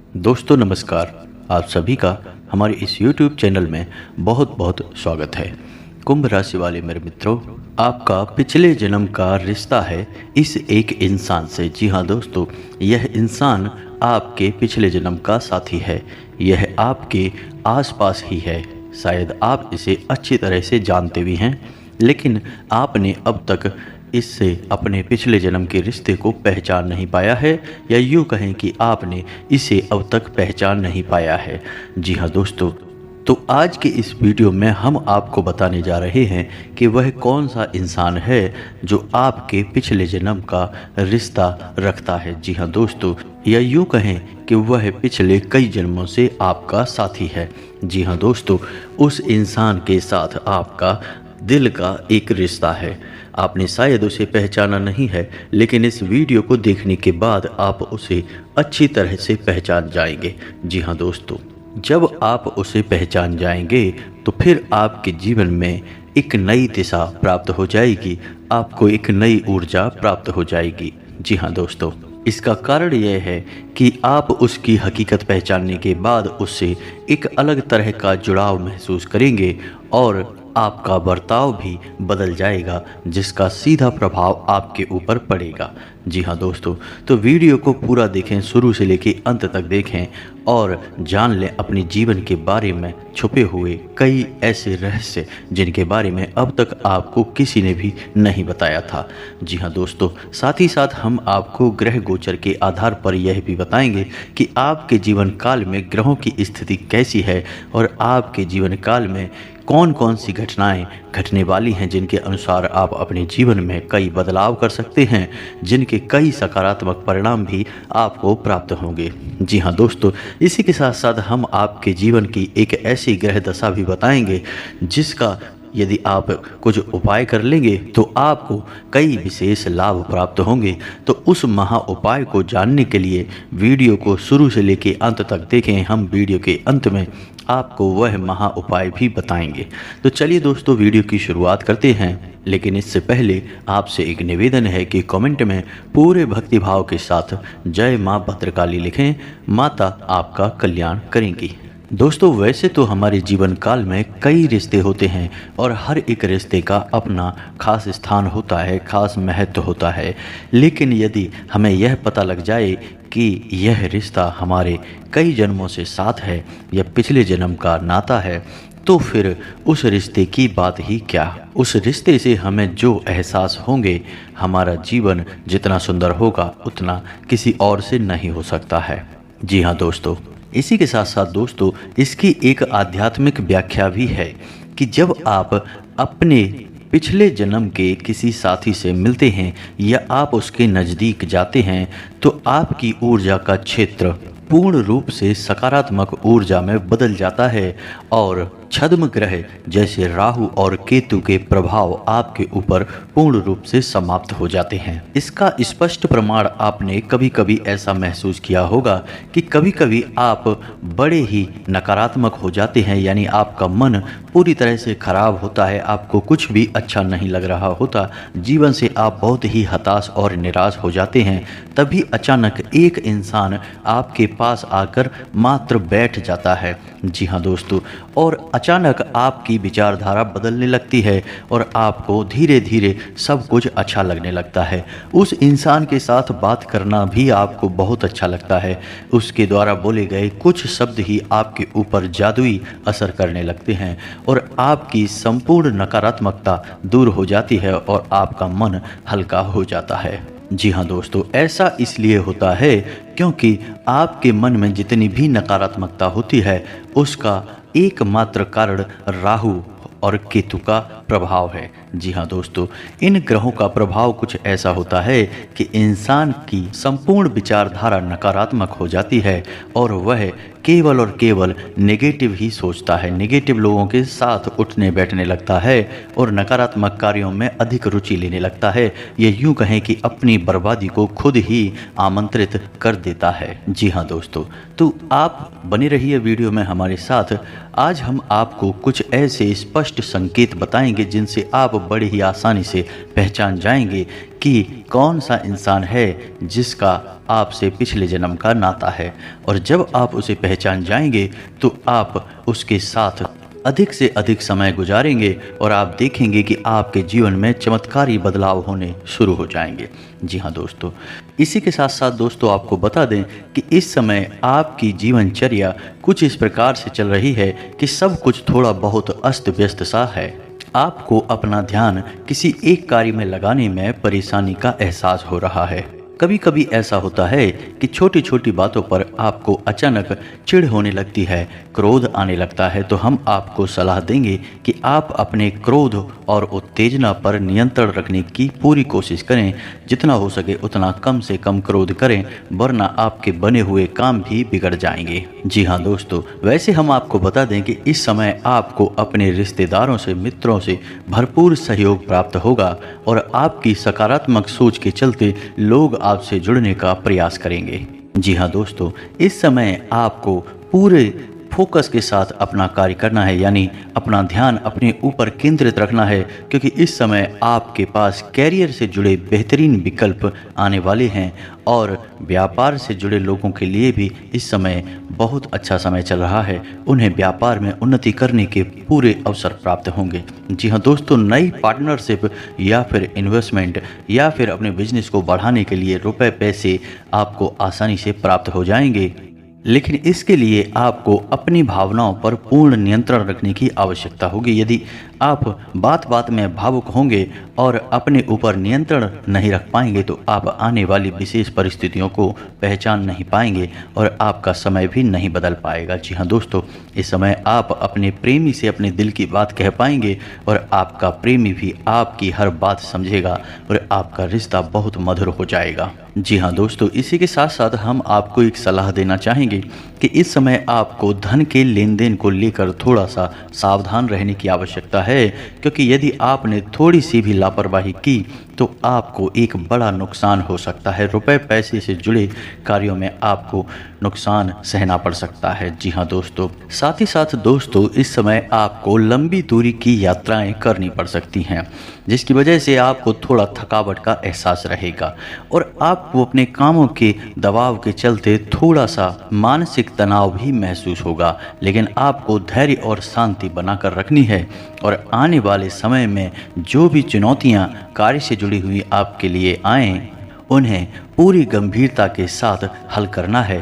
दोस्तों नमस्कार। आप सभी का हमारे इस YouTube चैनल में बहुत बहुत स्वागत है। कुंभ राशि वाले मेरे मित्रों, आपका पिछले जन्म का रिश्ता है इस एक इंसान से। जी हाँ दोस्तों, यह इंसान आपके पिछले जन्म का साथी है। यह आपके आसपास ही है। शायद आप इसे अच्छी तरह से जानते भी हैं, लेकिन आपने अब तक इससे अपने पिछले जन्म के रिश्ते को पहचान नहीं पाया है, या यूँ कहें कि आपने इसे अब तक पहचान नहीं पाया है। जी हाँ दोस्तों, तो आज के इस वीडियो में हम आपको बताने जा रहे हैं कि वह कौन सा इंसान है जो आपके पिछले जन्म का रिश्ता रखता है। जी हाँ दोस्तों, या यूँ कहें कि वह पिछले कई जन्मों से आपका साथी है। जी हाँ दोस्तों, उस इंसान के साथ आपका दिल का एक रिश्ता है। आपने शायद उसे पहचाना नहीं है, लेकिन इस वीडियो को देखने के बाद आप उसे अच्छी तरह से पहचान जाएंगे। जी हाँ दोस्तों, जब आप उसे पहचान जाएंगे तो फिर आपके जीवन में एक नई दिशा प्राप्त हो जाएगी, आपको एक नई ऊर्जा प्राप्त हो जाएगी। जी हाँ दोस्तों, इसका कारण यह है कि आप उसकी हकीकत पहचानने के बाद उससे एक अलग तरह का जुड़ाव महसूस करेंगे और आपका बर्ताव भी बदल जाएगा, जिसका सीधा प्रभाव आपके ऊपर पड़ेगा। जी हाँ दोस्तों, तो वीडियो को पूरा देखें, शुरू से लेकर अंत तक देखें और जान लें अपने जीवन के बारे में छुपे हुए कई ऐसे रहस्य जिनके बारे में अब तक आपको किसी ने भी नहीं बताया था। जी हाँ दोस्तों, साथ ही साथ हम आपको ग्रह गोचर के आधार पर यह भी बताएंगे कि आपके जीवन काल में ग्रहों की स्थिति कैसी है और आपके जीवन काल में कौन कौन सी घटनाएं घटने वाली हैं, जिनके अनुसार आप अपने जीवन में कई बदलाव कर सकते हैं, जिनके कई सकारात्मक परिणाम भी आपको प्राप्त होंगे। जी हाँ दोस्तों, इसी के साथ साथ हम आपके जीवन की एक ऐसी ग्रह दशा भी बताएंगे जिसका यदि आप कुछ उपाय कर लेंगे तो आपको कई विशेष लाभ प्राप्त होंगे। तो उस महा उपाय को जानने के लिए वीडियो को शुरू से लेकर अंत तक देखें। हम वीडियो के अंत में आपको वह महा उपाय भी बताएंगे। तो चलिए दोस्तों, वीडियो की शुरुआत करते हैं, लेकिन इससे पहले आपसे एक निवेदन है कि कमेंट में पूरे भक्तिभाव के साथ जय माँ भद्रकाली लिखें। माता आपका कल्याण करेंगी। दोस्तों, वैसे तो हमारे जीवन काल में कई रिश्ते होते हैं और हर एक रिश्ते का अपना खास स्थान होता है, खास महत्व होता है। लेकिन यदि हमें यह पता लग जाए कि यह रिश्ता हमारे कई जन्मों से साथ है या पिछले जन्म का नाता है, तो फिर उस रिश्ते की बात ही क्या। उस रिश्ते से हमें जो एहसास होंगे, हमारा जीवन जितना सुंदर होगा उतना किसी और से नहीं हो सकता है। जी हाँ दोस्तों, इसी के साथ साथ दोस्तों, इसकी एक आध्यात्मिक व्याख्या भी है कि जब आप अपने पिछले जन्म के किसी साथी से मिलते हैं या आप उसके नज़दीक जाते हैं तो आपकी ऊर्जा का क्षेत्र पूर्ण रूप से सकारात्मक ऊर्जा में बदल जाता है और छद्म ग्रह जैसे राहु और केतु के प्रभाव आपके ऊपर पूर्ण रूप से समाप्त हो जाते हैं। इसका स्पष्ट प्रमाण आपने कभी कभी ऐसा महसूस किया होगा कि कभी कभी आप बड़े ही नकारात्मक हो जाते हैं, यानी आपका मन पूरी तरह से खराब होता है, आपको कुछ भी अच्छा नहीं लग रहा होता, जीवन से आप बहुत ही हताश और निराश हो जाते हैं। तभी अचानक एक इंसान आपके पास आकर मात्र बैठ जाता है। जी हाँ दोस्तों, और अचानक आपकी विचारधारा बदलने लगती है और आपको धीरे धीरे सब कुछ अच्छा लगने लगता है। उस इंसान के साथ बात करना भी आपको बहुत अच्छा लगता है। उसके द्वारा बोले गए कुछ शब्द ही आपके ऊपर जादुई असर करने लगते हैं और आपकी संपूर्ण नकारात्मकता दूर हो जाती है और आपका मन हल्का हो जाता है। जी हाँ दोस्तों, ऐसा इसलिए होता है क्योंकि आपके मन में जितनी भी नकारात्मकता होती है उसका एकमात्र कारण राहु और केतु का प्रभाव है। जी हाँ दोस्तों, इन ग्रहों का प्रभाव कुछ ऐसा होता है कि इंसान की संपूर्ण विचारधारा नकारात्मक हो जाती है और वह केवल और केवल नेगेटिव ही सोचता है, नेगेटिव लोगों के साथ उठने बैठने लगता है और नकारात्मक कार्यों में अधिक रुचि लेने लगता है। ये यूँ कहें कि अपनी बर्बादी को खुद ही आमंत्रित कर देता है। जी हाँ दोस्तों, तो आप बने रहिए वीडियो में हमारे साथ। आज हम आपको कुछ ऐसे स्पष्ट संकेत बताएंगे जिनसे आप बड़े ही आसानी से पहचान जाएंगे कि कौन सा इंसान है जिसका आपसे पिछले जन्म का नाता है। और जब आप उसे पहचान जाएंगे तो आप उसके साथ अधिक से अधिक समय गुजारेंगे और आप देखेंगे कि आपके जीवन में चमत्कारी बदलाव होने शुरू हो जाएंगे। जी हाँ दोस्तों, इसी के साथ साथ दोस्तों आपको बता दें कि इस समय आपकी जीवनचर्या कुछ इस प्रकार से चल रही है कि सब कुछ थोड़ा बहुत अस्त व्यस्त सा है। आपको अपना ध्यान किसी एक कार्य में लगाने में परेशानी का एहसास हो रहा है। कभी कभी ऐसा होता है कि छोटी छोटी बातों पर आपको अचानक चिढ़ होने लगती है, क्रोध आने लगता है। तो हम आपको सलाह देंगे कि आप अपने क्रोध और उत्तेजना पर नियंत्रण रखने की पूरी कोशिश करें। जितना हो सके उतना कम से कम क्रोध करें, वरना आपके बने हुए काम भी बिगड़ जाएंगे। जी हाँ दोस्तों, वैसे हम आपको बता दें कि इस समय आपको अपने रिश्तेदारों से, मित्रों से भरपूर सहयोग प्राप्त होगा और आपकी सकारात्मक सोच के चलते लोग आपसे जुड़ने का प्रयास करेंगे। जी हाँ दोस्तों, इस समय आपको पूरे फोकस के साथ अपना कार्य करना है, यानी अपना ध्यान अपने ऊपर केंद्रित रखना है, क्योंकि इस समय आपके पास कैरियर से जुड़े बेहतरीन विकल्प आने वाले हैं और व्यापार से जुड़े लोगों के लिए भी इस समय बहुत अच्छा समय चल रहा है। उन्हें व्यापार में उन्नति करने के पूरे अवसर प्राप्त होंगे। जी हाँ दोस्तों, नई पार्टनरशिप या फिर इन्वेस्टमेंट या फिर अपने बिजनेस को बढ़ाने के लिए रुपए पैसे आपको आसानी से प्राप्त हो जाएंगे, लेकिन इसके लिए आपको अपनी भावनाओं पर पूर्ण नियंत्रण रखने की आवश्यकता होगी। यदि आप बात बात में भावुक होंगे और अपने ऊपर नियंत्रण नहीं रख पाएंगे तो आप आने वाली विशेष परिस्थितियों को पहचान नहीं पाएंगे और आपका समय भी नहीं बदल पाएगा। जी हाँ दोस्तों, इस समय आप अपने प्रेमी से अपने दिल की बात कह पाएंगे और आपका प्रेमी भी आपकी हर बात समझेगा और आपका रिश्ता बहुत मधुर हो जाएगा। जी हाँ दोस्तों, इसी के साथ साथ हम आपको एक सलाह देना चाहेंगे कि इस समय आपको धन के लेन देन को लेकर थोड़ा सा सावधान रहने की आवश्यकता है, क्योंकि यदि आपने थोड़ी सी भी लापरवाही की तो आपको एक बड़ा नुकसान हो सकता है। रुपए पैसे से जुड़े कार्यों में आपको नुकसान सहना पड़ सकता है। जी हाँ दोस्तों, साथ ही साथ दोस्तों इस समय आपको लंबी दूरी की यात्राएं करनी पड़ सकती हैं, जिसकी वजह से आपको थोड़ा थकावट का एहसास रहेगा और आपको अपने कामों के दबाव के चलते थोड़ा सा मानसिक तनाव भी महसूस होगा। लेकिन आपको धैर्य और शांति बनाकर रखनी है और आने वाले समय में जो भी चुनौतियां कार्य से जुड़ी हुई आपके लिए आएं, उन्हें पूरी गंभीरता के साथ हल करना है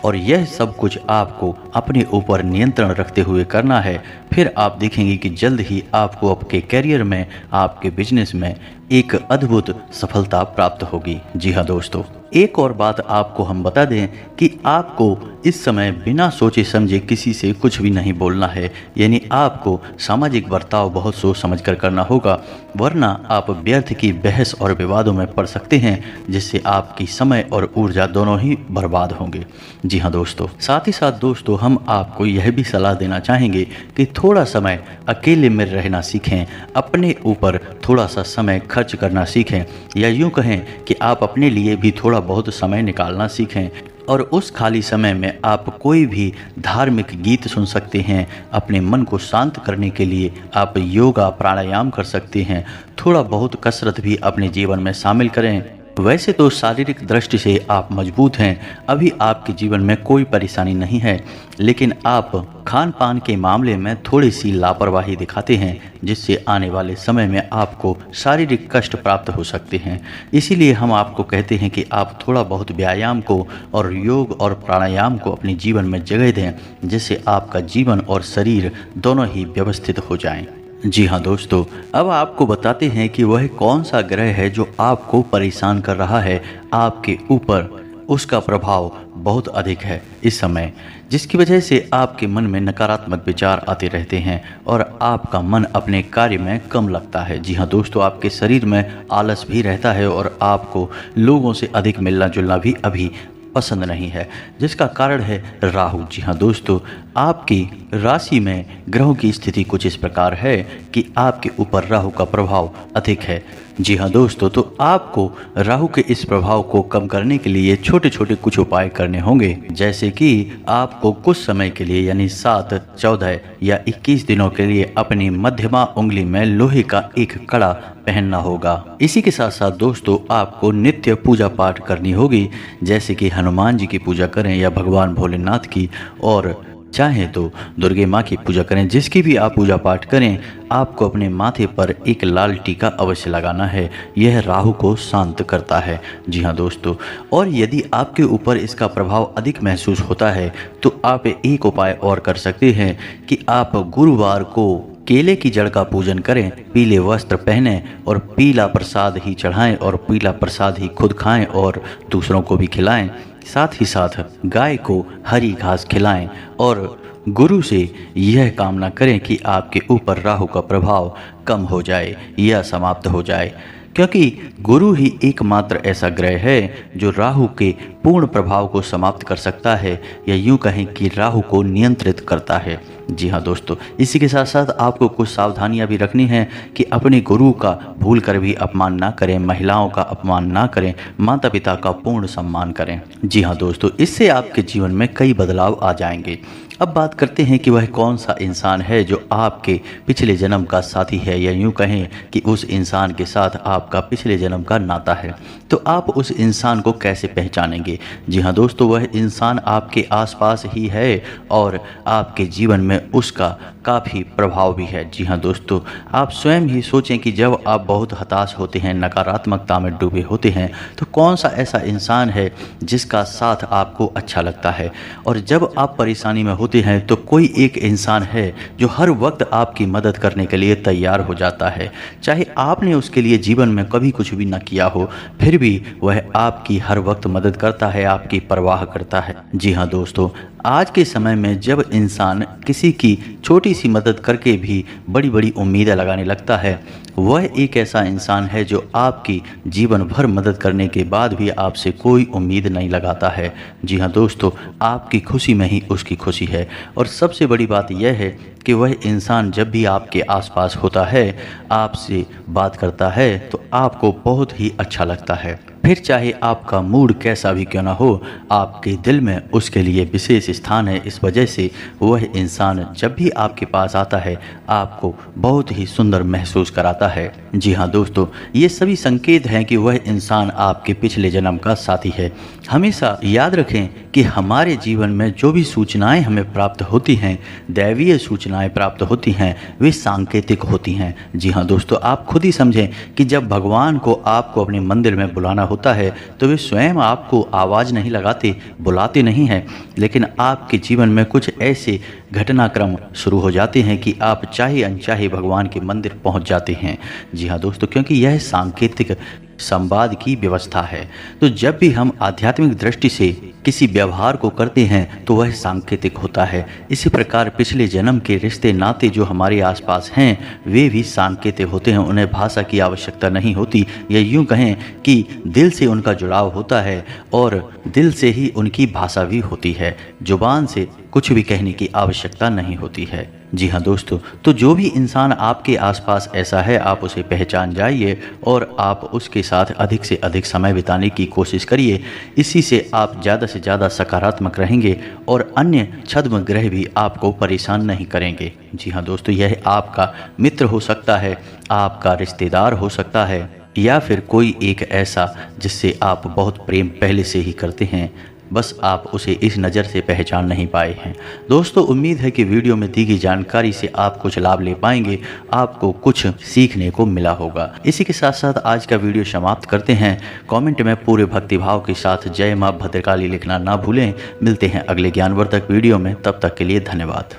और यह सब कुछ आपको अपने ऊपर नियंत्रण रखते हुए करना है। फिर आप देखेंगे कि जल्द ही आपको आपके करियर में, आपके बिजनेस में एक अद्भुत सफलता प्राप्त होगी। जी हाँ दोस्तों, एक और बात आपको हम बता दें कि आपको इस समय बिना सोचे समझे किसी से कुछ भी नहीं बोलना है, यानी आपको सामाजिक बर्ताव बहुत सोच समझ कर करना होगा, वरना आप व्यर्थ की बहस और विवादों में पड़ सकते हैं, जिससे आपकी समय और ऊर्जा दोनों ही बर्बाद होंगे। जी हाँ दोस्तों, साथ ही साथ दोस्तों हम आपको यह भी सलाह देना चाहेंगे कि थोड़ा समय अकेले में रहना सीखें, अपने ऊपर थोड़ा सा समय खर्च करना सीखें, या यूँ कहें कि आप अपने लिए भी थोड़ा बहुत समय निकालना सीखें और उस खाली समय में आप कोई भी धार्मिक गीत सुन सकते हैं। अपने मन को शांत करने के लिए आप योगा प्राणायाम कर सकते हैं। थोड़ा बहुत कसरत भी अपने जीवन में शामिल करें। वैसे तो शारीरिक दृष्टि से आप मजबूत हैं, अभी आपके जीवन में कोई परेशानी नहीं है, लेकिन आप खान पान के मामले में थोड़ी सी लापरवाही दिखाते हैं, जिससे आने वाले समय में आपको शारीरिक कष्ट प्राप्त हो सकते हैं। इसीलिए हम आपको कहते हैं कि आप थोड़ा बहुत व्यायाम को और योग और प्राणायाम को अपने जीवन में जगह दें, जिससे आपका जीवन और शरीर दोनों ही व्यवस्थित हो जाएं। जी हाँ दोस्तों, अब आपको बताते हैं कि वह कौन सा ग्रह है जो आपको परेशान कर रहा है आपके ऊपर। उसका प्रभाव बहुत अधिक है इस समय, जिसकी वजह से आपके मन में नकारात्मक विचार आते रहते हैं और आपका मन अपने कार्य में कम लगता है। जी हाँ दोस्तों, आपके शरीर में आलस भी रहता है और आपको लोगों से अधिक मिलना जुलना भी अभी पसंद नहीं है, जिसका कारण है राहु। जी हाँ दोस्तों, आपकी राशि में ग्रहों की स्थिति कुछ इस प्रकार है कि आपके ऊपर राहु का प्रभाव अधिक है। जी हाँ दोस्तों, तो आपको राहु के इस प्रभाव को कम करने के लिए छोटे छोटे कुछ उपाय करने होंगे। जैसे कि आपको कुछ समय के लिए यानी 7, 14 या 21 दिनों के लिए अपनी मध्यमा उंगली में लोहे का एक कड़ा पहनना होगा। इसी के साथ साथ दोस्तों आपको नित्य पूजा पाठ करनी होगी, जैसे कि हनुमान जी की पूजा करें या भगवान भोलेनाथ की, और चाहे तो दुर्गे माँ की पूजा करें। जिसकी भी आप पूजा पाठ करें, आपको अपने माथे पर एक लाल टीका अवश्य लगाना है। यह राहु को शांत करता है। जी हाँ दोस्तों, और यदि आपके ऊपर इसका प्रभाव अधिक महसूस होता है तो आप एक उपाय और कर सकते हैं कि आप गुरुवार को केले की जड़ का पूजन करें, पीले वस्त्र पहनें और पीला प्रसाद ही चढ़ाएं और पीला प्रसाद ही खुद खाएं और दूसरों को भी खिलाएं। साथ ही साथ गाय को हरी घास खिलाएं और गुरु से यह कामना करें कि आपके ऊपर राहु का प्रभाव कम हो जाए या समाप्त हो जाए, क्योंकि गुरु ही एकमात्र ऐसा ग्रह है जो राहु के पूर्ण प्रभाव को समाप्त कर सकता है, या यूं कहें कि राहु को नियंत्रित करता है। जी हाँ दोस्तों, इसी के साथ साथ आपको कुछ सावधानियां भी रखनी है कि अपने गुरु का भूल कर भी अपमान ना करें, महिलाओं का अपमान ना करें, माता पिता का पूर्ण सम्मान करें। जी हाँ दोस्तों, इससे आपके जीवन में कई बदलाव आ जाएंगे। अब बात करते हैं कि वह कौन सा इंसान है जो आपके पिछले जन्म का साथी है, या यूं कहें कि उस इंसान के साथ आपका पिछले जन्म का नाता है। तो आप उस इंसान को कैसे पहचानेंगे? जी हाँ दोस्तों, वह इंसान आपके आसपास ही है और आपके जीवन में उसका काफ़ी प्रभाव भी है। जी हाँ दोस्तों, आप स्वयं ही सोचें कि जब आप बहुत हताश होते हैं, नकारात्मकता में डूबे होते हैं, तो कौन सा ऐसा इंसान है जिसका साथ आपको अच्छा लगता है। और जब आप परेशानी में होते हैं तो कोई एक इंसान है जो हर वक्त आपकी मदद करने के लिए तैयार हो जाता है। चाहे आपने उसके लिए जीवन में कभी कुछ भी न किया हो, फिर भी वह आपकी हर वक्त मदद करता है, आपकी परवाह करता है। जी हाँ दोस्तों, आज के समय में जब इंसान किसी की छोटी सी मदद करके भी बड़ी बड़ी उम्मीदें लगाने लगता है, वह एक ऐसा इंसान है जो आपकी जीवन भर मदद करने के बाद भी आपसे कोई उम्मीद नहीं लगाता है। जी हाँ दोस्तों, आपकी खुशी में ही उसकी खुशी है। और सबसे बड़ी बात यह है कि वह इंसान जब भी आपके आसपास होता है, आपसे बात करता है, तो आपको बहुत ही अच्छा लगता है। फिर चाहे आपका मूड कैसा भी क्यों ना हो, आपके दिल में उसके लिए विशेष स्थान है। इस वजह से वह इंसान जब भी आपके पास आता है, आपको बहुत ही सुंदर महसूस कराता है। जी हाँ दोस्तों, ये सभी संकेत हैं कि वह इंसान आपके पिछले जन्म का साथी है। हमेशा याद रखें कि हमारे जीवन में जो भी सूचनाएं हमें प्राप्त होती हैं, दैवीय सूचनाएं प्राप्त होती हैं, वे सांकेतिक होती हैं। जी हाँ दोस्तों, आप खुद ही समझें कि जब भगवान को आपको अपने मंदिर में बुलाना होता है तो वे स्वयं आपको आवाज़ नहीं लगाते, बुलाते नहीं हैं, लेकिन आपके जीवन में कुछ ऐसे घटनाक्रम शुरू हो जाते हैं कि आप चाहे अनचाहे भगवान के मंदिर पहुंच जाते हैं। जी हाँ दोस्तों, क्योंकि यह सांकेतिक संवाद की व्यवस्था है। तो जब भी हम आध्यात्मिक दृष्टि से किसी व्यवहार को करते हैं तो वह सांकेतिक होता है। इसी प्रकार पिछले जन्म के रिश्ते नाते जो हमारे आसपास हैं, वे भी सांकेतिक होते हैं। उन्हें भाषा की आवश्यकता नहीं होती, या यूं कहें कि दिल से उनका जुड़ाव होता है और दिल से ही उनकी भाषा भी होती है। जुबान से कुछ भी कहने की आवश्यकता नहीं होती है। जी हाँ दोस्तों, तो जो भी इंसान आपके आसपास ऐसा है, आप उसे पहचान जाइए और आप उसके साथ अधिक से अधिक समय बिताने की कोशिश करिए। इसी से आप ज़्यादा से ज़्यादा सकारात्मक रहेंगे और अन्य छद्म ग्रह भी आपको परेशान नहीं करेंगे। जी हाँ दोस्तों, यह आपका मित्र हो सकता है, आपका रिश्तेदार हो सकता है, या फिर कोई एक ऐसा जिससे आप बहुत प्रेम पहले से ही करते हैं, बस आप उसे इस नज़र से पहचान नहीं पाए हैं। दोस्तों, उम्मीद है कि वीडियो में दी गई जानकारी से आप कुछ लाभ ले पाएंगे, आपको कुछ सीखने को मिला होगा। इसी के साथ साथ आज का वीडियो समाप्त करते हैं। कमेंट में पूरे भक्तिभाव के साथ जय माँ भद्रकाली लिखना ना भूलें। मिलते हैं अगले ज्ञानवर्धक वीडियो में, तब तक के लिए धन्यवाद।